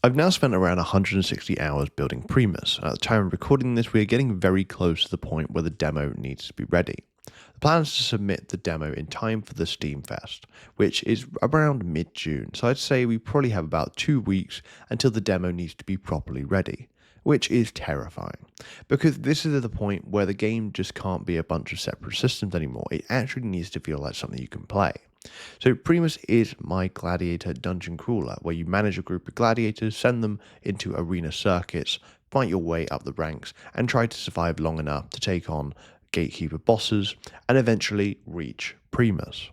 I've now spent around 160 hours building Primus, and at the time of recording this, we are getting very close to the point where the demo needs to be ready. The plan is to submit the demo in time for the Steamfest, which is around mid-June, so I'd say we probably have about 2 weeks until the demo needs to be properly ready, which is terrifying, because this is at the point where the game just can't be a bunch of separate systems anymore. It actually needs to feel like something you can play. So Primus is my Gladiator dungeon crawler, where you manage a group of gladiators, send them into arena circuits, fight your way up the ranks, and try to survive long enough to take on gatekeeper bosses, and eventually reach Primus.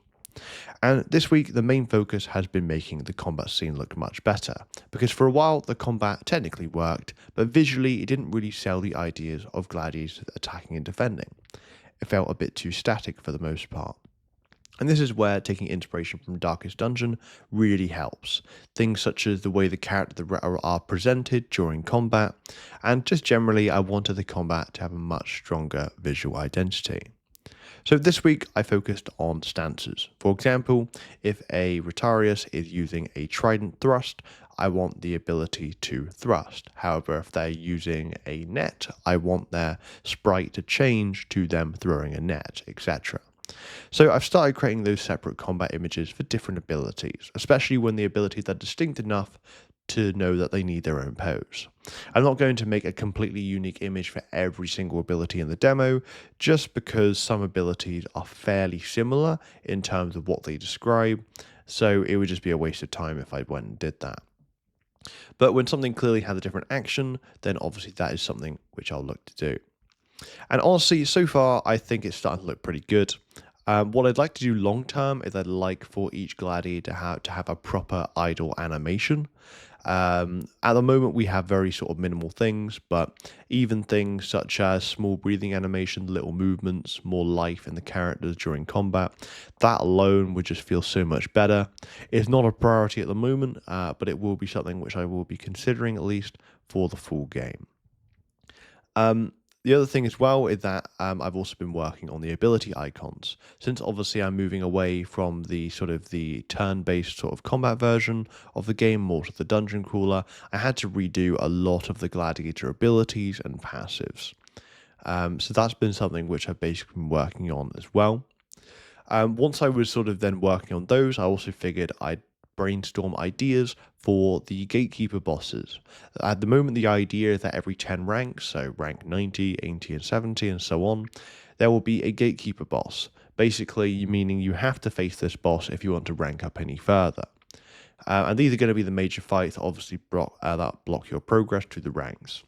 And this week, the main focus has been making the combat scene look much better, because for a while the combat technically worked, but visually it didn't really sell the ideas of gladiators attacking and defending. It felt a bit too static for the most part. And this is where taking inspiration from Darkest Dungeon really helps. Things such as the way the characters are presented during combat, and just generally I wanted the combat to have a much stronger visual identity. So this week I focused on stances. For example, if a Rotarius is using a trident thrust, I want the ability to thrust. However, if they're using a net, I want their sprite to change to them throwing a net, etc. So I've started creating those separate combat images for different abilities, especially when the abilities are distinct enough to know that they need their own pose. I'm not going to make a completely unique image for every single ability in the demo, just because some abilities are fairly similar in terms of what they describe, so it would just be a waste of time if I went and did that. But when something clearly has a different action, then obviously that is something which I'll look to do. And honestly, so far, I think it's starting to look pretty good. What I'd like to do long term is I'd like for each gladiator to have a proper idle animation. At the moment, we have very sort of minimal things, but even things such as small breathing animation, little movements, more life in the characters during combat, that alone would just feel so much better. It's not a priority at the moment, but it will be something which I will be considering at least for the full game. The other thing as well is that I've also been working on the ability icons. Since obviously I'm moving away from the sort of the turn-based sort of combat version of the game, more to the dungeon crawler, I had to redo a lot of the gladiator abilities and passives. So that's been something which I've basically been working on as well. Once I was sort of then working on those, I also figured I'd brainstorm ideas for the gatekeeper bosses. At the moment, the idea is that every 10 ranks, so rank 90, 80, and 70, and so on, there will be a gatekeeper boss. Basically, meaning you have to face this boss if you want to rank up any further. And these are going to be the major fights that obviously that block your progress to the ranks.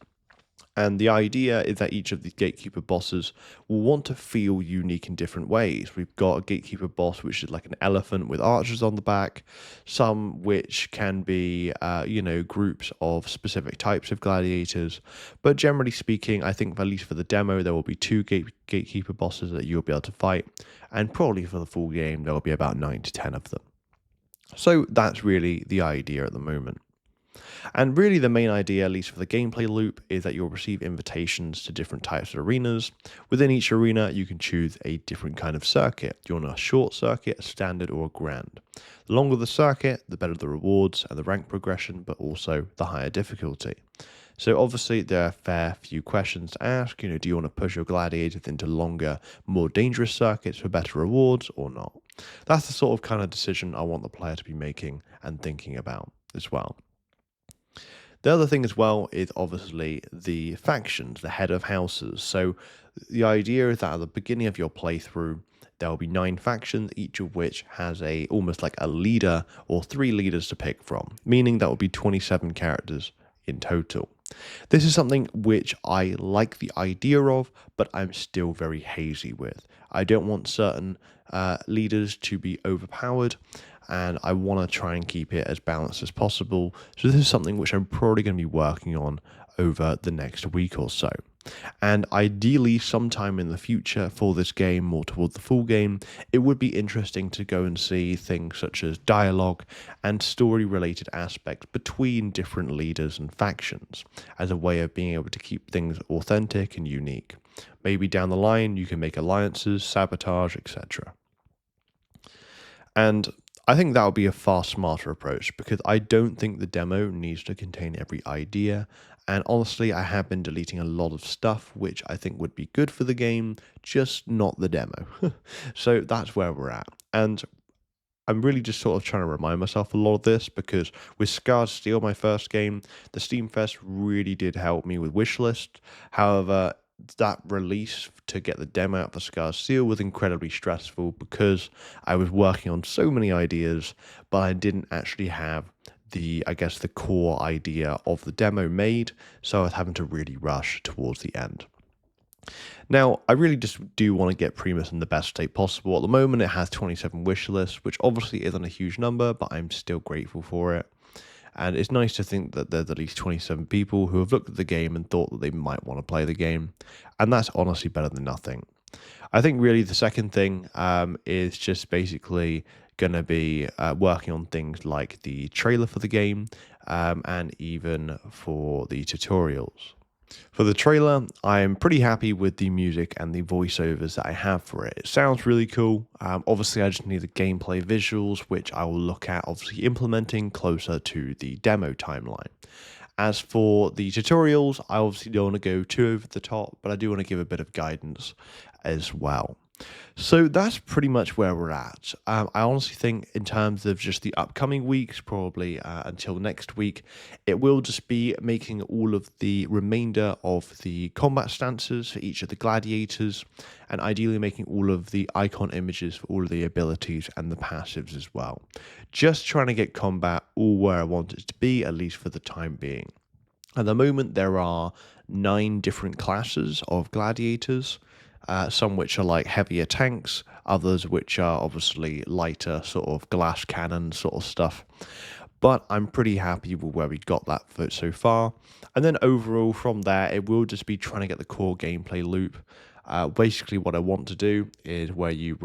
And the idea is that each of the gatekeeper bosses will want to feel unique in different ways. We've got a gatekeeper boss which is like an elephant with archers on the back, some which can be, groups of specific types of gladiators. But generally speaking, I think at least for the demo, there will be two gatekeeper bosses that you'll be able to fight. And probably for the full game, there will be about 9 to 10 of them. So that's really the idea at the moment. And really the main idea, at least for the gameplay loop, is that you'll receive invitations to different types of arenas. Within each arena, you can choose a different kind of circuit. Do you want a short circuit, a standard, or a grand? The longer the circuit, the better the rewards and the rank progression, but also the higher difficulty. So obviously there are a fair few questions to ask. Do you want to push your gladiators into longer, more dangerous circuits for better rewards or not? That's the sort of kind of decision I want the player to be making and thinking about as well. The other thing as well is obviously the factions, the head of houses. So the idea is that at the beginning of your playthrough, there will be 9 factions, each of which has almost like a leader or 3 leaders to pick from, meaning that will be 27 characters in total. This is something which I like the idea of, but I'm still very hazy with. I don't want certain leaders to be overpowered, and I want to try and keep it as balanced as possible. So this is something which I'm probably going to be working on over the next week or so. And ideally, sometime in the future for this game, more towards the full game, it would be interesting to go and see things such as dialogue and story-related aspects between different leaders and factions as a way of being able to keep things authentic and unique. Maybe down the line, you can make alliances, sabotage, etc. And I think that would be a far smarter approach because I don't think the demo needs to contain every idea. And honestly, I have been deleting a lot of stuff which I think would be good for the game, just not the demo. So that's where we're at. And I'm really just sort of trying to remind myself a lot of this because with Scarred Steel, my first game, the Steamfest really did help me with wishlist. However, that release to get the demo out for Scarred Steel was incredibly stressful because I was working on so many ideas, but I didn't actually have I guess, the core idea of the demo made, so I was having to really rush towards the end. Now, I really just do want to get Primus in the best state possible. At the moment, it has 27 wish lists, which obviously isn't a huge number, but I'm still grateful for it. And it's nice to think that there's at least 27 people who have looked at the game and thought that they might want to play the game. And that's honestly better than nothing. I think really the second thing is just basically going to be working on things like the trailer for the game and even for the tutorials. For the trailer, I am pretty happy with the music and the voiceovers that I have for it. It sounds really cool. Obviously, I just need the gameplay visuals, which I will look at obviously implementing closer to the demo timeline. As for the tutorials, I obviously don't want to go too over the top, but I do want to give a bit of guidance as well. So that's pretty much where we're at. I honestly think in terms of just the upcoming weeks, probably until next week, it will just be making all of the remainder of the combat stances for each of the gladiators, and ideally making all of the icon images for all of the abilities and the passives as well. Just trying to get combat all where I want it to be, at least for the time being. At the moment, there are 9 different classes of gladiators. Some which are like heavier tanks, others which are obviously lighter, sort of glass cannon sort of stuff. But I'm pretty happy with where we got that for so far. And then overall from there, it will just be trying to get the core gameplay loop. Basically what I want to do is where you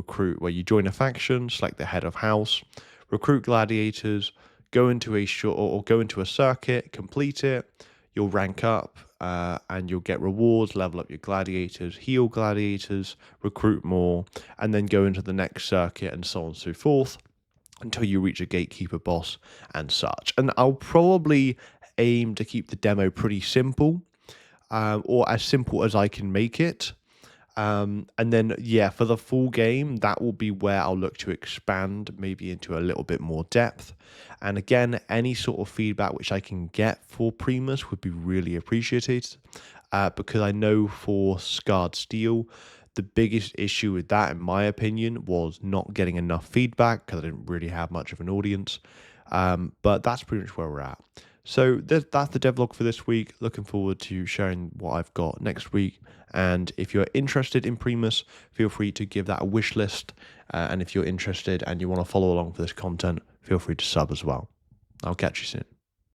join a faction, select the head of house, recruit gladiators, go into a circuit, complete it, you'll rank up, and you'll get rewards, level up your gladiators, heal gladiators, recruit more, and then go into the next circuit and so on and so forth until you reach a gatekeeper boss and such. And I'll probably aim to keep the demo pretty simple, or as simple as I can make it. And then, yeah, for the full game, that will be where I'll look to expand maybe into a little bit more depth. And again, any sort of feedback which I can get for Primus would be really appreciated, because I know for Scarred Steel, the biggest issue with that, in my opinion, was not getting enough feedback because I didn't really have much of an audience. But that's pretty much where we're at. So that's the devlog for this week. Looking forward to sharing what I've got next week. And if you're interested in Primus, feel free to give that a wish list. And if you're interested and you want to follow along for this content, feel free to sub as well. I'll catch you soon.